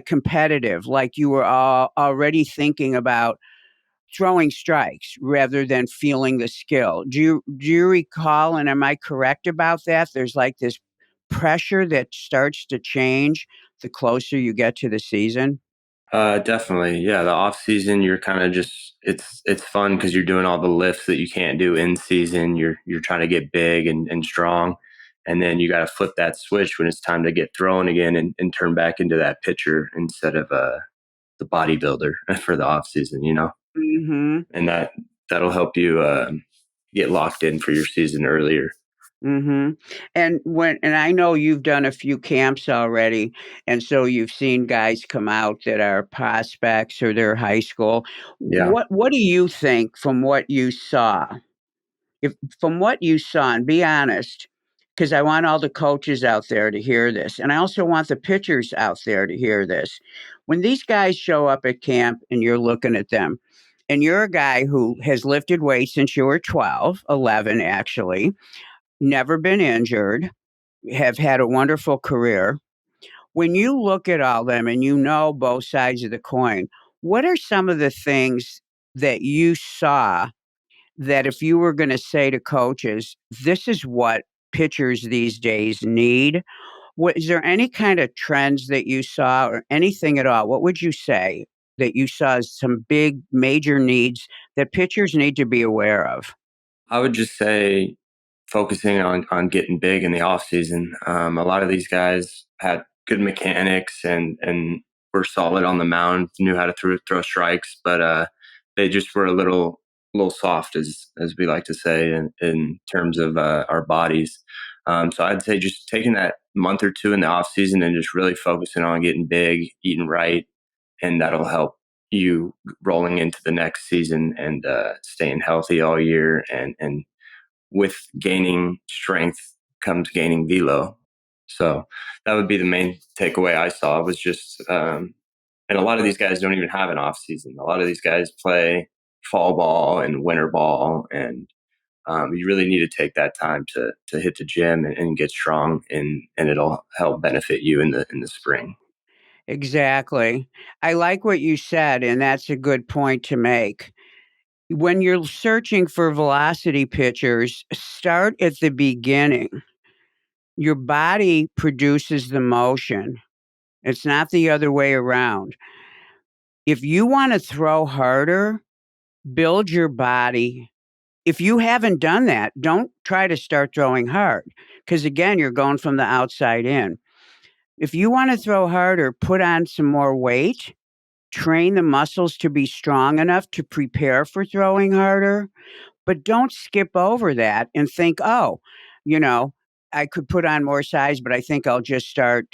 competitive, like you were already thinking about throwing strikes rather than feeling the skill. Do you recall, and am I correct about that? There's like this pressure that starts to change the closer you get to the season. Definitely. Yeah. The off season, you're kind of just, it's fun because you're doing all the lifts that you can't do in season. You're trying to get big and strong. And then you got to flip that switch when it's time to get thrown again and turn back into that pitcher instead of the bodybuilder for the off season. Mhm. And that'll help you get locked in for your season earlier. Mhm. And I know you've done a few camps already, and so you've seen guys come out that are prospects or they're high school. Yeah. What do you think from what you saw? If from what you saw, and be honest, because I want all the coaches out there to hear this, and I also want the pitchers out there to hear this. When these guys show up at camp and you're looking at them, and you're a guy who has lifted weights since you were 12, 11 actually, never been injured, have had a wonderful career. When you look at all them and you know both sides of the coin, what are some of the things that you saw that if you were going to say to coaches, this is what pitchers these days need? Is there any kind of trends that you saw or anything at all? What would you say that you saw as some big major needs that pitchers need to be aware of? I would just say focusing on getting big in the off season. A lot of these guys had good mechanics and were solid on the mound, knew how to throw strikes, but they just were a little soft, as we like to say, in terms of our bodies. So I'd say just taking that month or two in the off season and just really focusing on getting big, eating right, and that'll help you rolling into the next season and staying healthy all year. And with gaining strength comes gaining velo. So that would be the main takeaway I saw was just, and a lot of these guys don't even have an off season. A lot of these guys play fall ball and winter ball, and you really need to take that time to hit the gym and get strong, and it'll help benefit you in the spring. Exactly. I like what you said, and that's a good point to make. When you're searching for velocity pitchers, start at the beginning. Your body produces the motion. It's not the other way around. If you want to throw harder, build your body. If you haven't done that, don't try to start throwing hard because, again, you're going from the outside in. If you want to throw harder, put on some more weight, train the muscles to be strong enough to prepare for throwing harder. But don't skip over that and think, oh, you know, I could put on more size, but I think I'll just start,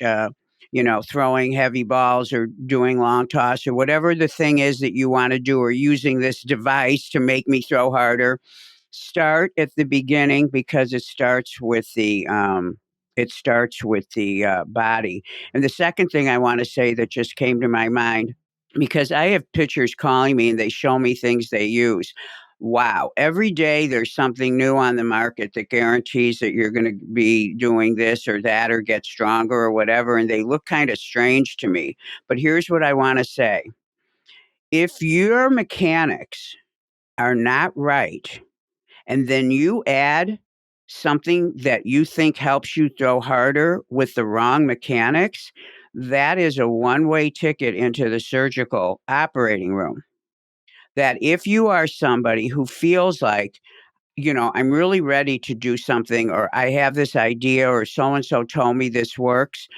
throwing heavy balls or doing long toss or whatever the thing is that you want to do, or using this device to make me throw harder. Start at the beginning because it starts with the body. And the second thing I want to say that just came to my mind, because I have pitchers calling me and they show me things they use. Wow. Every day there's something new on the market that guarantees that you're going to be doing this or that or get stronger or whatever. And they look kind of strange to me. But here's what I want to say. If your mechanics are not right, and then you add something that you think helps you throw harder with the wrong mechanics, that is a one-way ticket into the surgical operating room. That if you are somebody who feels like, I'm really ready to do something, or I have this idea, or so and so told me this works,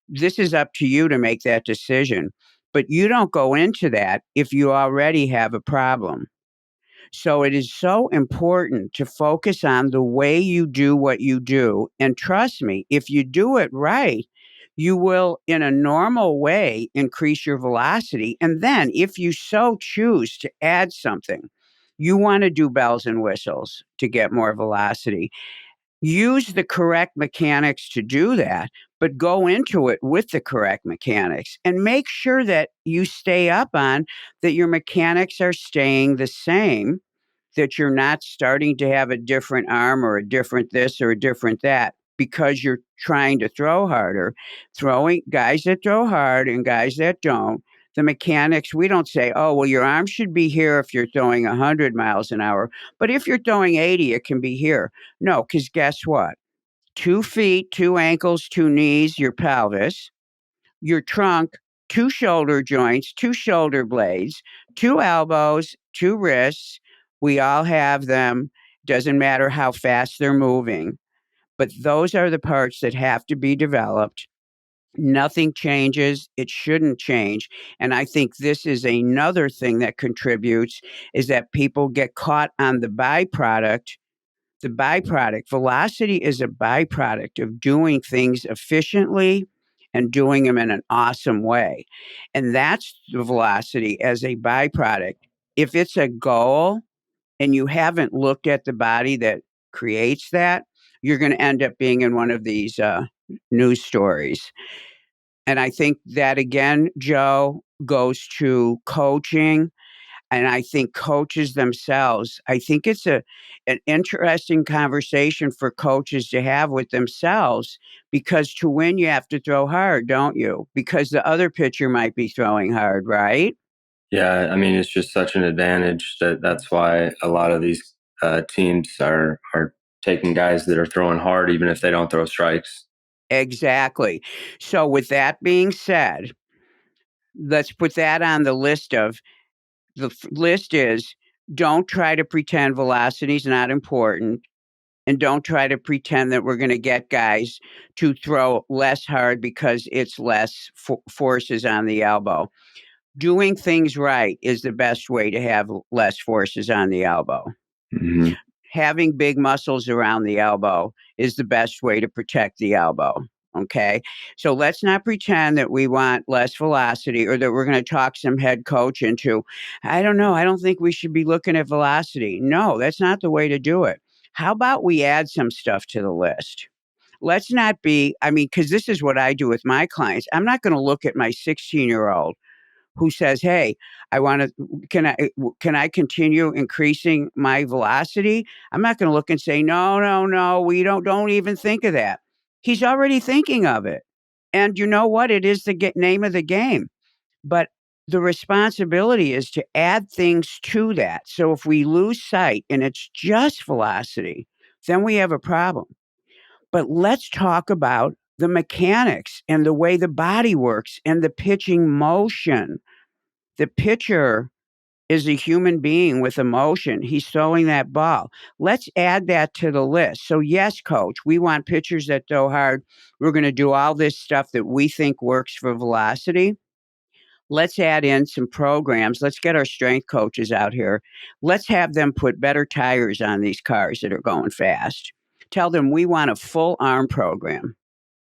this is up to you to make that decision. But you don't go into that if you already have a problem. So it is so important to focus on the way you do what you do. And trust me, if you do it right, you will, in a normal way, increase your velocity. And then, if you so choose to add something, you want to do bells and whistles to get more velocity. Use the correct mechanics to do that, but go into it with the correct mechanics and make sure that you stay up on that your mechanics are staying the same, that you're not starting to have a different arm or a different this or a different that because you're trying to throw harder. Throwing guys that throw hard and guys that don't, the mechanics, we don't say, oh, well, your arm should be here if you're throwing 100 miles an hour. But if you're throwing 80, it can be here. No, because guess what? 2 feet, 2 ankles, 2 knees, your pelvis, your trunk, 2 shoulder joints, 2 shoulder blades, 2 elbows, 2 wrists. We all have them. Doesn't matter how fast they're moving. But those are the parts that have to be developed. Nothing changes. It shouldn't change. And I think this is another thing that contributes is that people get caught on the byproduct. Velocity is a byproduct of doing things efficiently and doing them in an awesome way. And that's the velocity as a byproduct. If it's a goal and you haven't looked at the body that creates that, you're going to end up being in one of these news stories. And I think that, again, Joe, goes to coaching. And I think coaches themselves, I think it's an interesting conversation for coaches to have with themselves, because to win, you have to throw hard, don't you? Because the other pitcher might be throwing hard, right? Yeah, I mean, it's just such an advantage that's why a lot of these teams are taking guys that are throwing hard, even if they don't throw strikes. Exactly. So, with that being said, let's put that on the list of list is, don't try to pretend velocity is not important. And don't try to pretend that we're going to get guys to throw less hard because it's less forces on the elbow. Doing things right is the best way to have less forces on the elbow. Mm-hmm. Having big muscles around the elbow is the best way to protect the elbow. Okay. So let's not pretend that we want less velocity, or that we're going to talk some head coach into, I don't know, I don't think we should be looking at velocity. No, that's not the way to do it. How about we add some stuff to the list? Let's not be, I mean, because this is what I do with my clients. I'm not going to look at my 16-year-old who says, "Hey, I want to, can I continue increasing my velocity?" I'm not going to look and say, "No, no, no, we don't even think of that." He's already thinking of it. And you know what? It is the name of the game. But the responsibility is to add things to that. So if we lose sight and it's just velocity, then we have a problem. But let's talk about the mechanics and the way the body works and the pitching motion. The pitcher is a human being with emotion. He's throwing that ball. Let's add that to the list. So, yes, coach, we want pitchers that throw hard. We're going to do all this stuff that we think works for velocity. Let's add in some programs. Let's get our strength coaches out here. Let's have them put better tires on these cars that are going fast. Tell them we want a full arm program.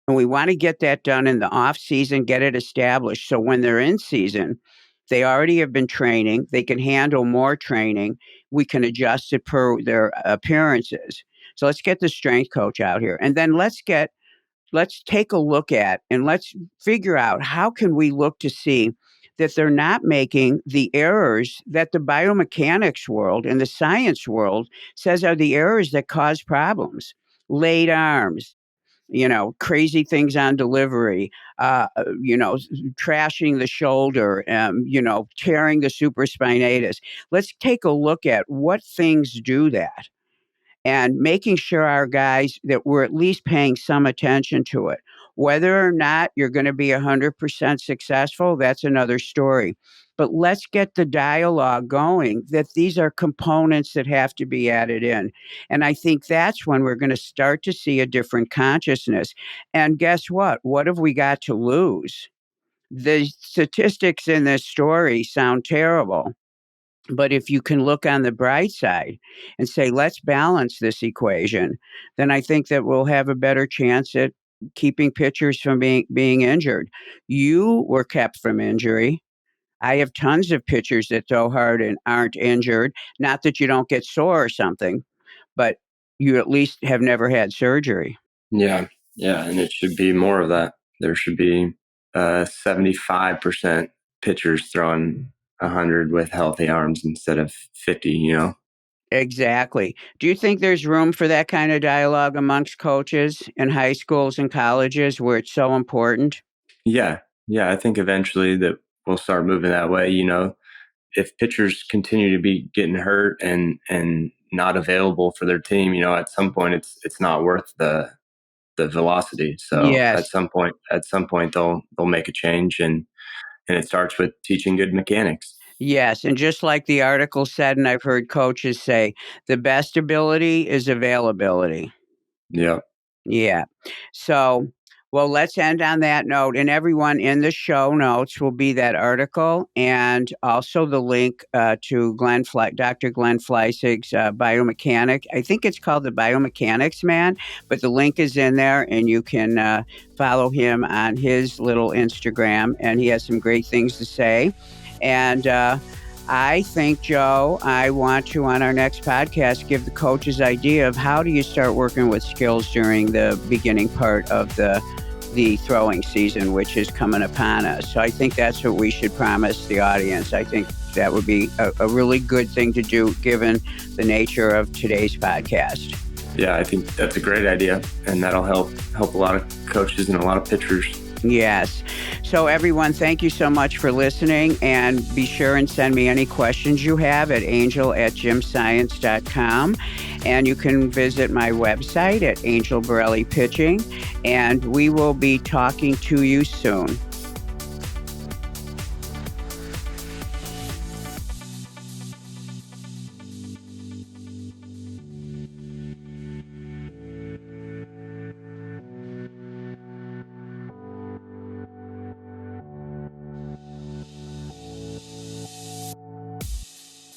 And we want to get that done in the off season, get it established. So when they're in season, they already have been training. They can handle more training. We can adjust it per their appearances. So let's get the strength coach out here. And then let's take a look at, and let's figure out, how can we look to see that they're not making the errors that the biomechanics world and the science world says are the errors that cause problems. Late arms, crazy things on delivery, trashing the shoulder, tearing the supraspinatus. Let's take a look at what things do that, and making sure our guys, that we're at least paying some attention to it. Whether or not you're going to be 100% successful, that's another story. But let's get the dialogue going that these are components that have to be added in. And I think that's when we're going to start to see a different consciousness. And guess what? What have we got to lose? The statistics in this story sound terrible. But if you can look on the bright side and say, let's balance this equation, then I think that we'll have a better chance at keeping pitchers from being injured. You were kept from injury. I have tons of pitchers that throw hard and aren't injured. Not that you don't get sore or something, but you at least have never had surgery. Yeah, yeah, and it should be more of that. There should be 75% pitchers throwing 100 with healthy arms instead of 50. Exactly. Do you think there's room for that kind of dialogue amongst coaches in high schools and colleges where it's so important? Yeah, yeah, I think eventually that we'll start moving that way. If pitchers continue to be getting hurt and not available for their team, at some point it's not worth the velocity. So Yes. at some point they'll make a change, and it starts with teaching good mechanics. Yes. And just like the article said, and I've heard coaches say, the best ability is availability. Yeah. Yeah. So, well, let's end on that note. And everyone, in the show notes will be that article, and also the link to Dr. Glenn Fleisig's biomechanic. I think it's called the Biomechanics Man, but the link is in there, and you can follow him on his little Instagram, and he has some great things to say. And I think, Joe, I want to, on our next podcast, give the coaches idea of how do you start working with skills during the beginning part of the throwing season, which is coming upon us. So I think that's what we should promise the audience. I think that would be a really good thing to do given the nature of today's podcast. Yeah, I think that's a great idea, and that'll help a lot of coaches and a lot of pitchers. Yes. So everyone, thank you so much for listening, and be sure and send me any questions you have at angel@gymscience.com. And you can visit my website at Angel Borrelli Pitching, and we will be talking to you soon.